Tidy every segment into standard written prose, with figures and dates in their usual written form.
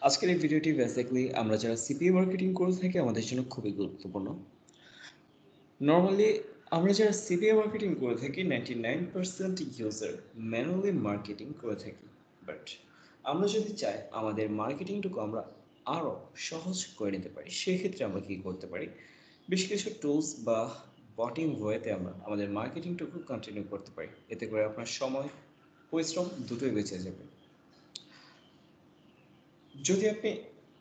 আজকের এই ভিডিওটি বেসিক্যালি আমরা যারা সিপিএ মার্কেটিং কোর্স থেকে আমাদের জন্য খুবই গুরুত্বপূর্ণ। নরমালি আমরা যারা সিপিএ মার্কেটিং করে থাকি 99% ইউজার ম্যানুয়ালি মার্কেটিং করে থাকি। বাট আমরা যদি চাই আমাদের মার্কেটিংটুকু আমরা আরও সহজ করে নিতে পারি, সেক্ষেত্রে আমরা কী করতে পারি? বেশ কিছু টুলস বা বটিং ওয়েতে আমরা আমাদের মার্কেটিংটুকু কন্টিনিউ করতে পারি। এতে করে আপনার সময়, পরিশ্রম দুটোই বেঁচে যাবে। যদি আপনি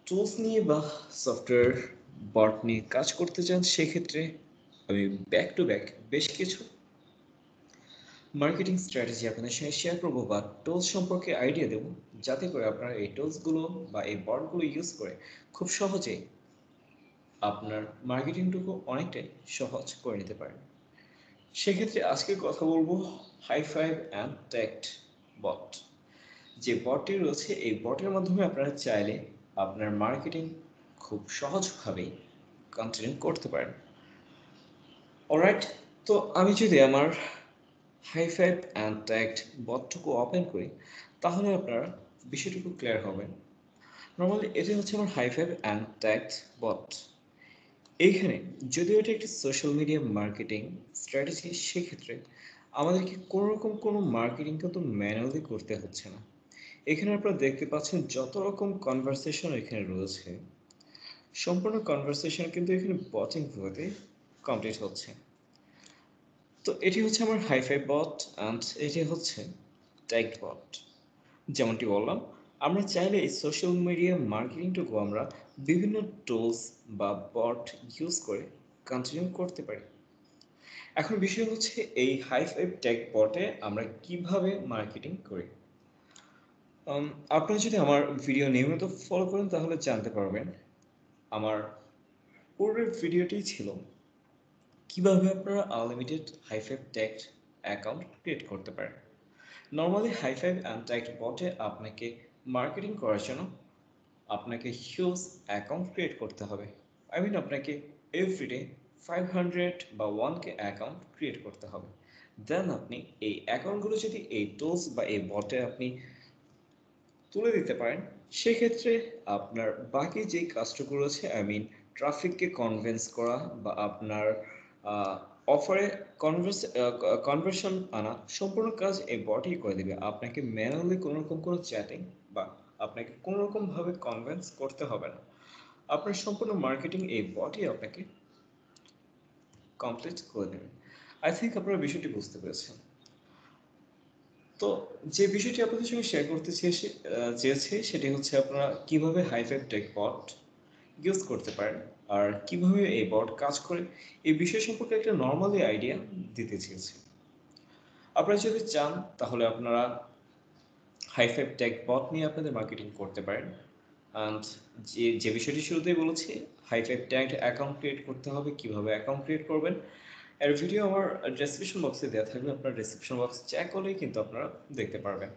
টুলস নিয়ে বা সফটওয়্যার বট নিয়ে কাজ করতে চান, সেক্ষেত্রে আমি ব্যাক টু ব্যাক বেশ কিছু মার্কেটিং স্ট্র্যাটেজি আপনাদের সঙ্গে শেয়ার করবো বা টুলস সম্পর্কে আইডিয়া দেবো, যাতে করে আপনারা এই টুলসগুলো বা এই বটগুলো ইউজ করে খুব সহজেই আপনার মার্কেটিংটুকু অনেকটাই সহজ করে নিতে পারেন। সেক্ষেত্রে আজকে কথা বলবো Hi5 Tagged Bot। যে বটটি রয়েছে, এই বটের মাধ্যমে আপনারা চাইলে আপনার মার্কেটিং খুব সহজভাবেই কন্টিনিউ করতে পারেন। অলরাইট, তো আমি যদি আমার Hi5 Tagged বটটুকু ওপেন করি, তাহলে আপনারা বিষয়টুকু ক্লিয়ার হবেন। নর্মালি এটি হচ্ছে আমার Hi5 Tagged বট। এইখানে যদিও এটি একটি সোশ্যাল মিডিয়া মার্কেটিং স্ট্র্যাটেজি, সেক্ষেত্রে আমাদেরকে কোনোরকম কোনো মার্কেটিং কিন্তু ম্যানুয়ালি করতে হচ্ছে না। এখানে আপনারা দেখতে পাচ্ছেন যত রকম কনভারসেশন এখানে রয়েছে, সম্পূর্ণ কনভারসেশন কিন্তু এখানে বটিং ওয়েতে কমপ্লিট হচ্ছে। তো এটি হচ্ছে আমার Hi5 বট অ্যান্ড এটি হচ্ছে ট্যাগড বট। যেমনটি বললাম, আমরা চাইলে এই সোশ্যাল মিডিয়া মার্কেটিংটুকু আমরা বিভিন্ন টুলস বা বট ইউজ করে কন্টিনিউ করতে পারি। এখন বিষয় হচ্ছে এই Hi5 ট্যাগ বটে আমরা কিভাবে মার্কেটিং করি। আপনারা যদি আমার ভিডিও নিয়মিত ফলো করেন তাহলে জানতে পারবেন। আমার পূর্বের ভিডিওটি ছিল কিভাবে আপনারা unlimited Hi5 tagged account create করতে পারেন। নর্মালি Hi5 ট্যাগড বটে আপনাকে মার্কেটিং করার জন্য আপনাকে হিউজ অ্যাকাউন্ট ক্রিয়েট করতে হবে। আপনাকে এভরিডে 500 বা 1K অ্যাকাউন্ট ক্রিয়েট করতে হবে। দেন আপনি এই অ্যাকাউন্টগুলো যদি এই টুলস বা এই বটে আপনি তুলে দিতে পারেন, সেক্ষেত্রে আপনার বাকি যেই কাজটুকু রয়েছে ট্রাফিককে কনভিন্স করা বা আপনার অফারে কনভার্সন আনা, সম্পূর্ণ কাজ এই বটই করে দেবে। আপনাকে ম্যানুয়ালি কোনো রকম কোনো চ্যাটিং বা আপনাকে কোনো রকমভাবে কনভিন্স করতে হবে না। আপনার সম্পূর্ণ মার্কেটিং এই বটই আপনাকে কমপ্লিট করে দেবে। আই থিঙ্ক আপনারা বিষয়টি বুঝতে পেরেছেন। তো যে বিষয়টি আপনাদের সঙ্গে শেয়ার করতে চেয়েছি সেটি হচ্ছে আপনারা কিভাবে Hi5 ট্যাগড বট ইউজ করতে পারেন আর কিভাবে এই বট কাজ করে, এই বিষয় সম্পর্কে একটা নর্মালি আইডিয়া দিতে চেয়েছি। আপনারা যদি চান তাহলে আপনারা Hi5 ট্যাগড বট নিয়ে আপনাদের মার্কেটিং করতে পারেন। অ্যান্ড যে বিষয়টি শুরুতেই বলেছি, Hi5 ট্যাগড অ্যাকাউন্ট ক্রিয়েট করতে হবে, কিভাবে অ্যাকাউন্ট ক্রিয়েট করবেন এর ভিডিও আমার ডেসক্রিপশন বক্সে দেওয়া থাকবে। আপনার ডেসক্রিপশন বক্স চেক করলেই কিন্তু আপনারা দেখতে পারবেন।